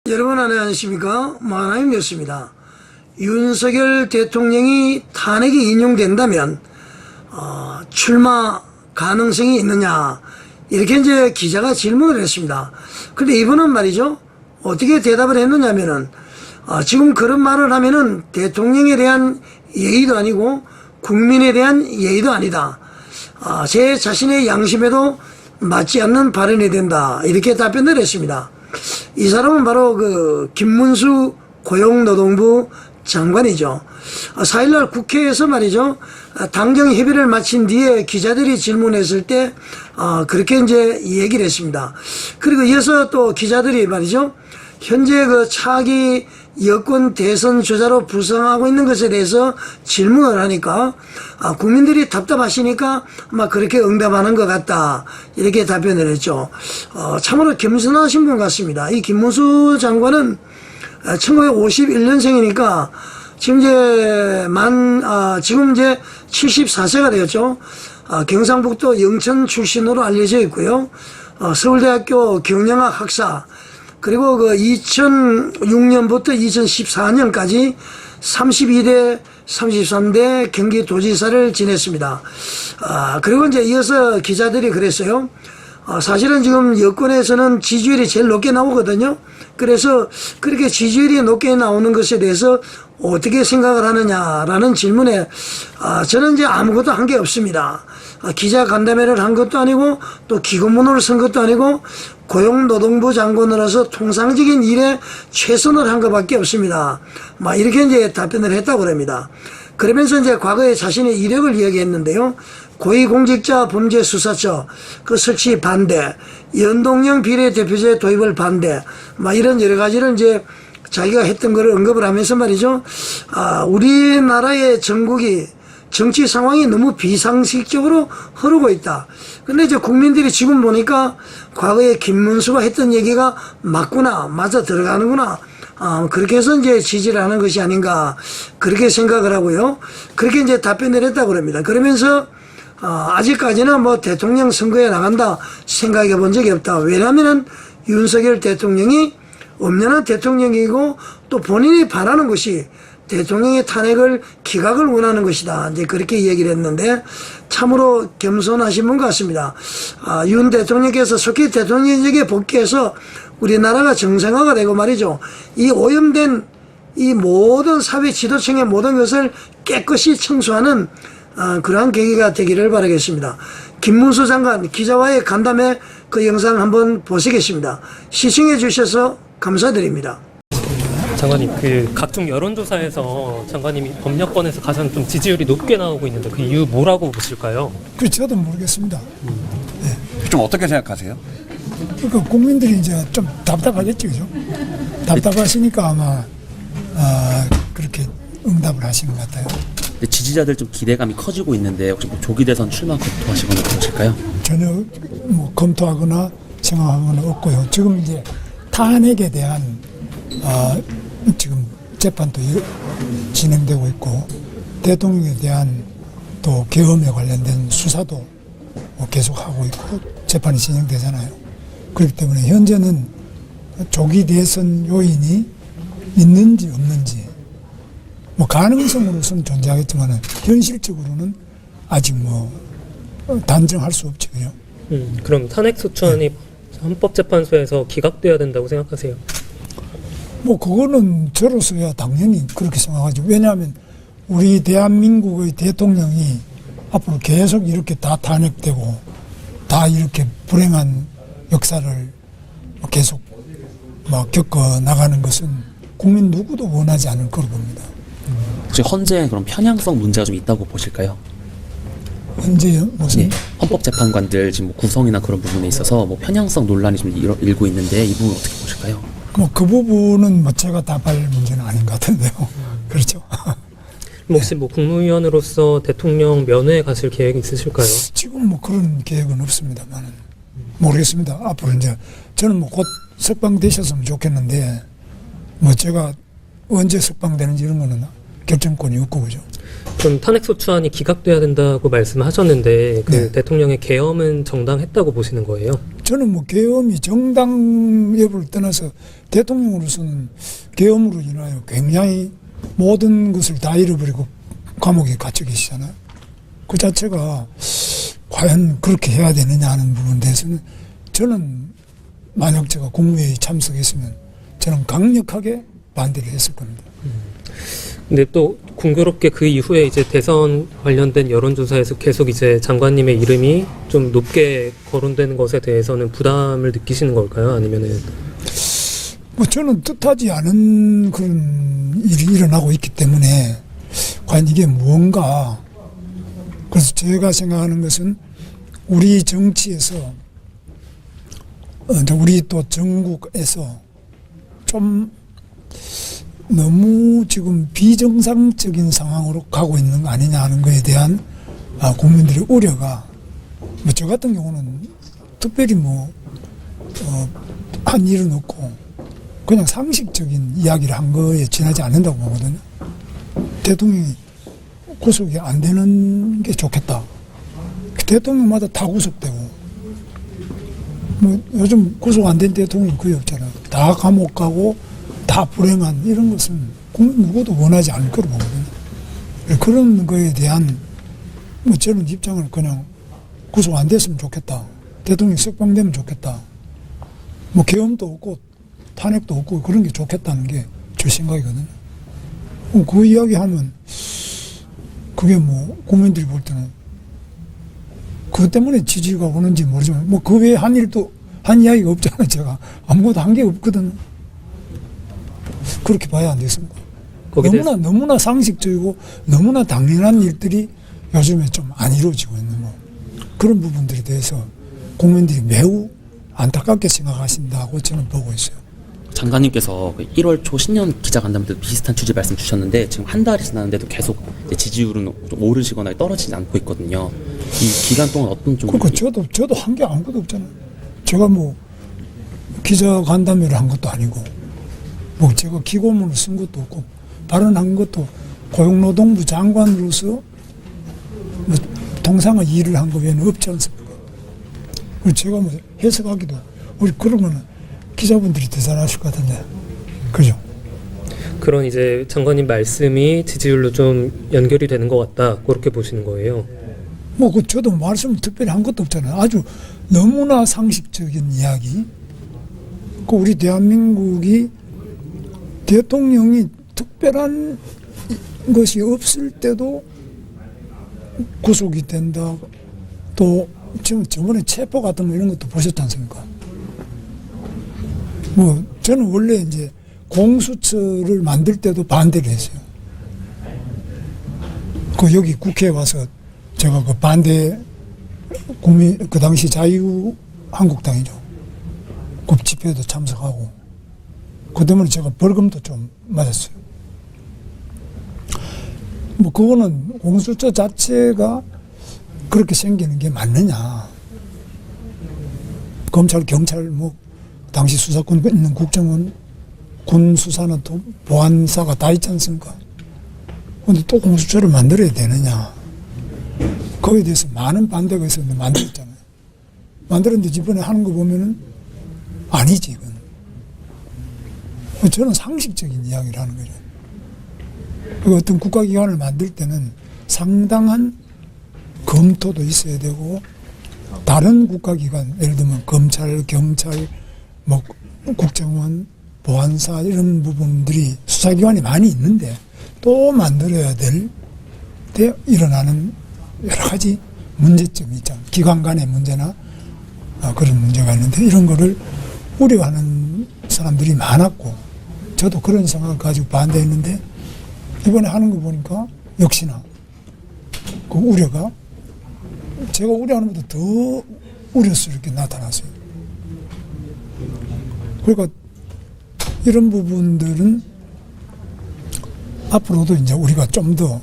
여러분 안녕하십니까. 마하나임 뉴스입니다. 윤석열 대통령이 탄핵이 인용된다면 출마 가능성이 있느냐 이렇게 이제 기자가 질문을 했습니다. 근데 이분은 말이죠, 어떻게 대답을 했느냐면은 지금 그런 말을 하면은 대통령에 대한 예의도 아니고 국민에 대한 예의도 아니다. 제 자신의 양심에도 맞지 않는 발언이 된다. 이렇게 답변을 했습니다. 이 사람은 바로 그 김문수 고용노동부 장관이죠. 4일날 국회에서 말이죠, 당정 협의를 마친 뒤에 기자들이 질문했을 때 그렇게 이제 얘기를 했습니다. 그리고 이어서 또 기자들이 말이죠, 현재 그 차기 여권 대선 주자로 부상하고 있는 것에 대해서 질문을 하니까 국민들이 답답하시니까 아마 그렇게 응답하는 것 같다, 이렇게 답변을 했죠. 참으로 겸손하신 분 같습니다. 이 김문수 장관은 1951년생이니까 지금 이제 74세가 되었죠. 경상북도 영천 출신으로 알려져 있고요. 서울대학교 경영학 학사, 그리고 그 2006년부터 2014년까지 32대 33대 경기도지사를 지냈습니다. 그리고 이제 이어서 기자들이 그랬어요. 사실은 지금 여권에서는 지지율이 제일 높게 나오거든요. 그래서 그렇게 지지율이 높게 나오는 것에 대해서 어떻게 생각을 하느냐라는 질문에 저는 이제 아무것도 한 게 없습니다. 기자 간담회를 한 것도 아니고 또 기고문을 쓴 것도 아니고 고용노동부 장관으로서 통상적인 일에 최선을 한 것밖에 없습니다. 이렇게 이제 답변을 했다고 합니다. 그러면서 이제 과거에 자신의 이력을 이야기했는데요. 고위공직자범죄수사처 그 설치 반대, 연동형 비례대표제 도입을 반대, 이런 여러 가지를 이제 자기가 했던 거를 언급을 하면서 말이죠. 우리나라의 전국이 정치 상황이 너무 비상식적으로 흐르고 있다. 근데 이제 국민들이 지금 보니까 과거에 김문수가 했던 얘기가 맞구나, 맞아 들어가는구나. 그렇게 해서 이제 지지를 하는 것이 아닌가, 그렇게 생각을 하고요. 그렇게 이제 답변을 했다고 합니다. 그러면서 아직까지는 대통령 선거에 나간다 생각해 본 적이 없다. 왜냐하면은 윤석열 대통령이 엄연한 대통령이고 또 본인이 바라는 것이 대통령의 탄핵을 기각을 원하는 것이다. 이제 그렇게 얘기를 했는데 참으로 겸손하신 분 같습니다. 윤 대통령께서 속히 대통령직에 복귀해서 우리나라가 정상화가 되고 말이죠, 이 오염된 이 모든 사회 지도층의 모든 것을 깨끗이 청소하는 그러한 계기가 되기를 바라겠습니다. 김문수 장관 기자와의 간담회 그 영상 한번 보시겠습니다. 시청해 주셔서 감사드립니다. 장관님, 그 각종 여론조사에서 장관님이 법여권에서 가장 좀 지지율이 높게 나오고 있는데 그 이유 뭐라고 보실까요? 그 저도 모르겠습니다. 네. 좀 어떻게 생각하세요? 그러니까 국민들이 이제 좀 답답하겠죠, 그죠? 답답하시니까 아마 그렇게 응답을 하신 것 같아요. 지지자들 좀 기대감이 커지고 있는데 혹시 조기 대선 출마 검토하시거나 그러실까요? 전혀 검토하거나 생각하거나 없고요. 지금 이제 탄핵에 대한 지금 재판도 진행되고 있고 대통령에 대한 또 계엄에 관련된 수사도 계속하고 있고 재판이 진행되잖아요. 그렇기 때문에 현재는 조기 대선 요인이 있는지 없는지 가능성으로서는 존재하겠지만 현실적으로는 아직 단정할 수 없죠. 그죠? 그럼 탄핵소추안이 헌법재판소에서 기각돼야 된다고 생각하세요? 그거는 저로서야 당연히 그렇게 생각하죠. 왜냐하면 우리 대한민국의 대통령이 앞으로 계속 이렇게 다 탄핵되고 다 이렇게 불행한 역사를 계속 겪어 나가는 것은 국민 누구도 원하지 않을 거로 봅니다. 혹시 헌재 그럼 편향성 문제가 좀 있다고 보실까요? 헌재 무슨? 네, 헌법재판관들 지금 구성이나 그런 부분에 있어서 편향성 논란이 좀 일고 있는데 이 부분 어떻게 보실까요? 그 부분은 제가 답할 문제는 아닌 것 같은데요. 그렇죠. 혹시 국무위원으로서 대통령 면회에 가실 계획이 있으실까요? 지금 그런 계획은 없습니다만 모르겠습니다. 앞으로 이제 저는 곧 석방되셨으면 좋겠는데 제가 언제 석방되는지 이런 거는 결정권이 없고 그죠. 좀 탄핵소추안이 기각돼야 된다고 말씀하셨는데 네. 대통령의 계엄은 정당했다고 보시는 거예요? 저는 뭐 계엄이 정당 여부를 떠나서 대통령으로서는 계엄으로 인하여 굉장히 모든 것을 다 잃어버리고 감옥에 갇혀 계시잖아요. 그 자체가 과연 그렇게 해야 되느냐 하는 부분에 대해서는 저는 만약 제가 국무회의에 참석했으면 저는 강력하게 반대를 했을 겁니다. 근데 또 공교롭게 그 이후에 이제 대선 관련된 여론조사에서 계속 이제 장관님의 이름이 좀 높게 거론되는 것에 대해서는 부담을 느끼시는 걸까요? 아니면은 뭐 저는 뜻하지 않은 그런 일이 일어나고 있기 때문에 과연 이게 무언가, 그래서 제가 생각하는 것은 우리 정치에서 우리 또 전국에서 좀 너무 지금 비정상적인 상황으로 가고 있는 거 아니냐 하는 거에 대한 국민들의 우려가, 뭐 저 같은 경우는 특별히 한 일은 없고 그냥 상식적인 이야기를 한 거에 지나지 않는다고 보거든요. 대통령이 구속이 안 되는 게 좋겠다. 대통령마다 다 구속되고, 뭐 요즘 구속 안 된 대통령이 거의 없잖아요. 다 감옥 가고 다 불행한 이런 것은 국민 누구도 원하지 않을 거로 보거든요. 그런 거에 대한 뭐 저는 입장을 그냥 구속 안 됐으면 좋겠다. 대통령이 석방되면 좋겠다. 뭐 계엄도 없고 탄핵도 없고 그런 게 좋겠다는 게 제 생각이거든요. 그 이야기 하면 그게 뭐 국민들이 볼 때는 그것 때문에 지지가 오는지 모르지만 뭐 그 외에 한 일도 한 이야기가 없잖아요. 제가 아무것도 한 게 없거든요. 그렇게 봐야 안 되겠습니까? 너무나 상식적이고 너무나 당연한 일들이 요즘에 좀 안 이루어지고 있는 뭐 그런 부분들에 대해서 국민들이 매우 안타깝게 생각하신다고 저는 보고 있어요. 장관님께서 1월 초 신년 기자간담회 때도 비슷한 취지 말씀 주셨는데 지금 한 달이 지났는데도 계속 지지율은 좀 오르시거나 떨어지지 않고 있거든요. 이 기간 동안 어떤 좀 그러니까 저도 한 게 아무것도 없잖아요. 제가 뭐 기자간담회를 한 것도 아니고 뭐 제가 기고문을 쓴 것도 없고 발언한 것도 고용노동부 장관으로서 뭐 통상의 일을 한 거 외에는 없지 않습니까? 그리고 제가 뭐 해석하기도 우리 그런 거는 기자분들이 더 잘하실 것 같은데, 그죠? 그런 이제 장관님 말씀이 지지율로 좀 연결이 되는 것 같다, 그렇게 보시는 거예요? 뭐 저도 말씀을 특별히 한 것도 없잖아요. 아주 너무나 상식적인 이야기. 우리 대한민국이 대통령이 특별한 것이 없을 때도 구속이 된다. 또 지금 저번에 체포 같은 거 이런 것도 보셨지 않습니까? 뭐 저는 원래 이제 공수처를 만들 때도 반대를 했어요. 여기 국회에 와서 제가 그 반대 그 당시 자유한국당이죠. 그 집회에도 참석하고 그 때문에 제가 벌금도 좀 맞았어요. 뭐 그거는 공수처 자체가 그렇게 생기는 게 맞느냐. 검찰, 경찰, 뭐 당시 수사권 있는 국정원, 군 수사는 또 보안사가 다 있지 않습니까? 근데 또 공수처를 만들어야 되느냐. 거기에 대해서 많은 반대가 있었는데 만들었잖아요. 만들었는데 이번에 하는 거 보면은 아니지, 이건. 저는 상식적인 이야기를 하는 거죠. 어떤 국가기관을 만들 때는 상당한 검토도 있어야 되고, 다른 국가기관, 예를 들면 검찰, 경찰, 뭐 국정원, 보안사 이런 부분들이 수사기관이 많이 있는데 또 만들어야 될 때 일어나는 여러 가지 문제점이 있잖아요. 기관 간의 문제나 그런 문제가 있는데 이런 거를 우려하는 사람들이 많았고 저도 그런 생각을 가지고 반대했는데 이번에 하는 거 보니까 역시나 그 우려가 제가 우려하는 것보다 더 우려스럽게 나타났어요. 그러니까 이런 부분들은 앞으로도 이제 우리가 좀 더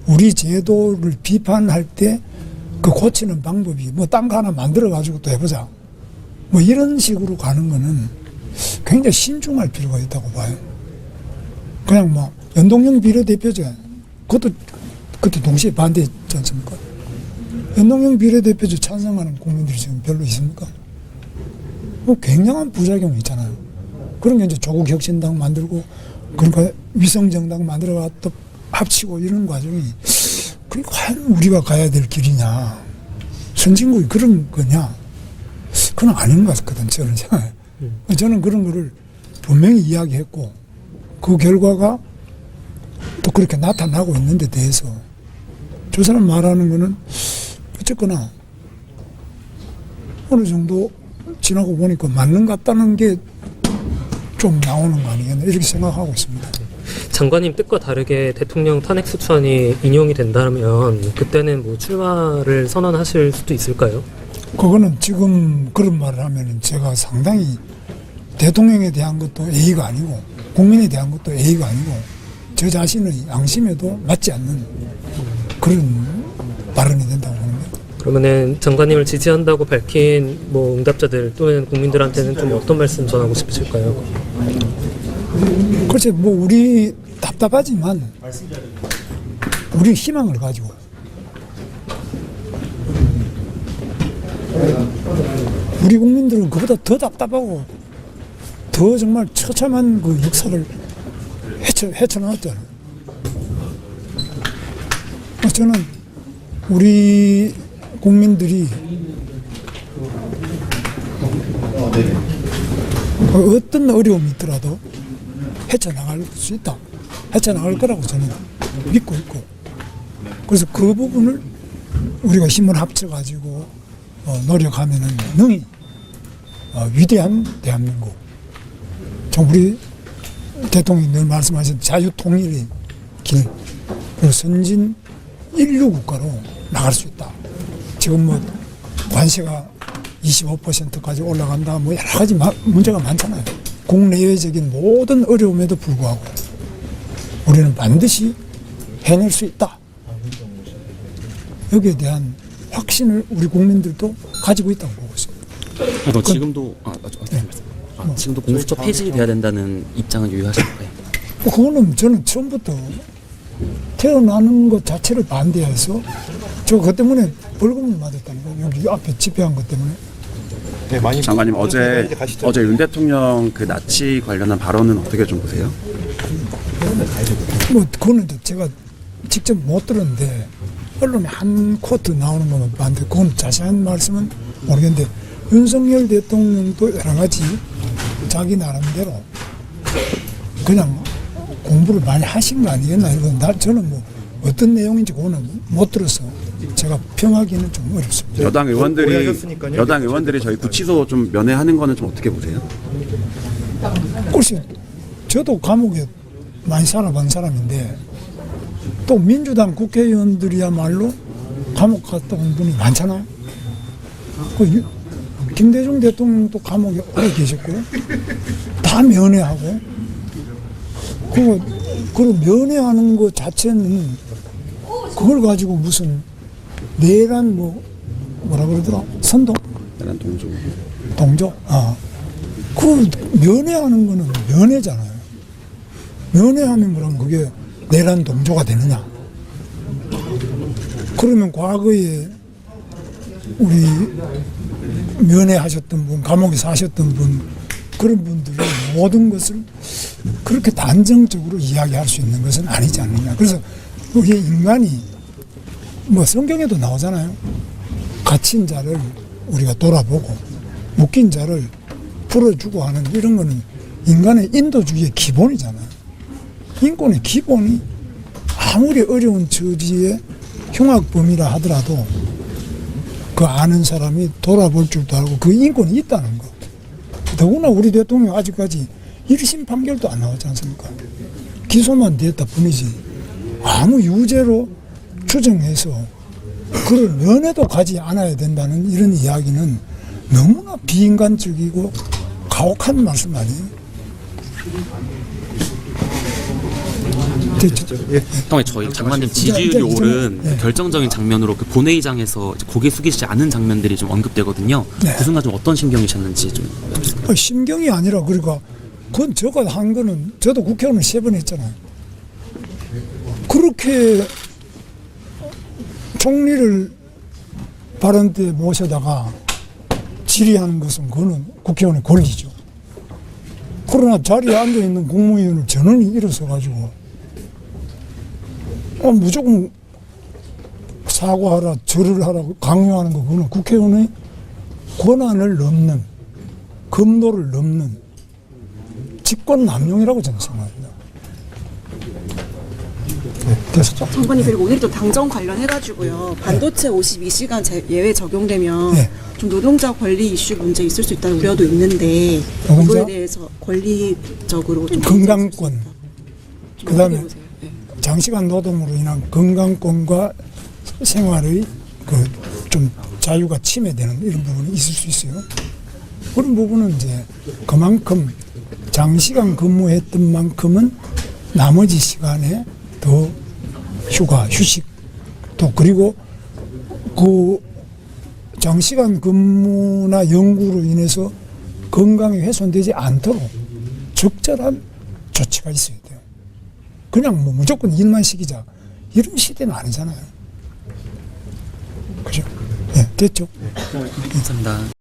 우리 제도를 비판할 때 그 고치는 방법이 뭐 딴 거 하나 만들어 가지고 또 해보자. 뭐 이런 식으로 가는 거는 굉장히 신중할 필요가 있다고 봐요. 그냥 뭐 연동형 비례대표제 그것도 그때 동시에 반대했지 않습니까? 연동형 비례대표제 찬성하는 국민들이 지금 별로 있습니까? 뭐 굉장한 부작용이 있잖아요. 그런 게 이제 조국혁신당 만들고 그러니까 위성정당 만들어가 또 합치고 이런 과정이 그게 과연 우리가 가야 될 길이냐, 선진국이 그런 거냐, 그건 아닌 것 같거든 저는 생각해. 저는 그런 거를 분명히 이야기했고 그 결과가 또 그렇게 나타나고 있는데 대해서 저 사람 말하는 거는 어쨌거나 어느 정도 지나고 보니까 맞는 것 같다는 게 좀 나오는 거 아니겠나 이렇게 생각하고 있습니다. 장관님 뜻과 다르게 대통령 탄핵 소추안이 인용이 된다면 그때는 뭐 출마를 선언하실 수도 있을까요? 그거는 지금 그런 말을 하면은 제가 상당히 대통령에 대한 것도 예의가 아니고 국민에 대한 것도 예의가 아니고 저 자신의 양심에도 맞지 않는 그런 발언이 된다고 보는데. 그러면은 장관님을 지지한다고 밝힌 뭐 응답자들 또는 국민들한테는 좀 어떤 말씀 전하고 싶으실까요? 글쎄 뭐 우리 답답하지만 우리 희망을 가지고 우리 국민들은 그보다 더 답답하고 더 정말 처참한 그 역사를 헤쳐나왔잖아요. 저는 우리 국민들이 어떤 어려움이 있더라도 헤쳐나갈 수 있다. 헤쳐나갈 거라고 저는 믿고 있고 그래서 그 부분을 우리가 힘을 합쳐가지고 노력하면은 능히 위대한 대한민국 좀 우리 대통령이 늘 말씀하신 자유통일의 길 그리고 선진 인류 국가로 나갈 수 있다. 지금 뭐 관세가 25%까지 올라간다 뭐 여러 가지 문제가 많잖아요. 국내외적인 모든 어려움에도 불구하고 우리는 반드시 해낼 수 있다. 여기에 대한 확신을 우리 국민들도 가지고 있다고 보고 있습니다. 그럼 지금도 지금도 공수처 폐지돼야 된다는 입장은 유효하실까요? 그거는 저는 처음부터 태어나는 것 자체를 반대해서 그 때문에 벌금을 맞았다니까 여기 앞에 집회한 것 때문에. 장관님 어제 윤 대통령 그 나치 관련한 발언은 어떻게 좀 보세요? 뭐 그거는 제가 직접 못 들었는데 언론에 한 코트 나오는 것만 봤는데 그건 자세한 말씀은 모르겠는데 윤석열 대통령도 여러 가지 자기 나름대로 그냥 공부를 많이 하신 거 아니겠나 이건 저는 뭐 어떤 내용인지 그거는 못 들어서 제가 평하기는 좀 어렵습니다. 여당 의원들이 저희 구치소 좀 면회하는 거는 좀 어떻게 보세요? 글쎄 저도 감옥에 많이 살아본 사람인데 또 민주당 국회의원들이야말로 감옥 갔다 온 분이 많잖아요. 김대중 대통령도 감옥에 오래 계셨고요. 다 면회하고 그 면회하는 것 자체는 그걸 가지고 무슨 내란 뭐라 그러더라 선동? 내란 동조? 그 면회하는 거는 면회잖아요. 면회하는 거랑 그게 내란 동조가 되느냐? 그러면 과거에 우리 면회하셨던 분, 감옥에 사셨던 분 그런 분들의 모든 것을 그렇게 단정적으로 이야기할 수 있는 것은 아니지 않느냐. 그래서 우리 인간이 뭐 성경에도 나오잖아요. 갇힌 자를 우리가 돌아보고 묶인 자를 풀어주고 하는 이런 거는 인간의 인도주의의 기본이잖아요. 인권의 기본이 아무리 어려운 처지의 흉악범이라 하더라도 그 아는 사람이 돌아볼 줄도 알고 그 인권이 있다는 거. 더구나 우리 대통령 아직까지 1심 판결도 안 나왔지 않습니까? 기소만 됐다 뿐이지 아무 유죄로 추정해서 그걸 면회도 가지 않아야 된다는 이런 이야기는 너무나 비인간적이고 가혹한 말씀 아니에요? 됐죠? 형님 저희 장관님 지지율이 오른 결정적인 장면으로 그 본회의장에서 고개 숙이지 않은 장면들이 좀 언급되거든요. 네. 그 순간 좀 어떤 심경이셨는지 좀. 심경이 아니라 그러니까 그건 저가 한 거는 저도 국회의원을 3번 했잖아요. 그렇게 총리를 발언 때 모셔다가 질의하는 것은 그거는 국회의원의 권리죠. 그러나 자리에 앉아있는 국무위원을 전원이 일어서가지고 무조건 사과하라, 절을 하라고 강요하는 거, 그거는 국회의원의 권한을 넘는, 검도를 넘는 직권남용이라고 저는 생각합니다. 네, 됐었죠? 장관님, 그리고 오늘 또 당정 관련해가지고요, 반도체 52시간 예외 적용되면 네. 좀 노동자 권리 이슈 문제 있을 수 있다는 우려도 있는데 노동자? 이거에 대해서 권리적으로 좀 건강권, 그 다음에 어떻게 보세요? 네. 장시간 노동으로 인한 건강권과 생활의 그 좀 자유가 침해되는 이런 부분이 있을 수 있어요. 그런 부분은 이제 그만큼 장시간 근무했던 만큼은 나머지 시간에 더 휴가, 휴식, 또 그리고 그 장시간 근무나 연구로 인해서 건강이 훼손되지 않도록 적절한 조치가 있어야 돼요. 그냥 뭐 무조건 일만 시키자 이런 시대는 아니잖아요. 그죠? 네, 됐죠? 감사합니다.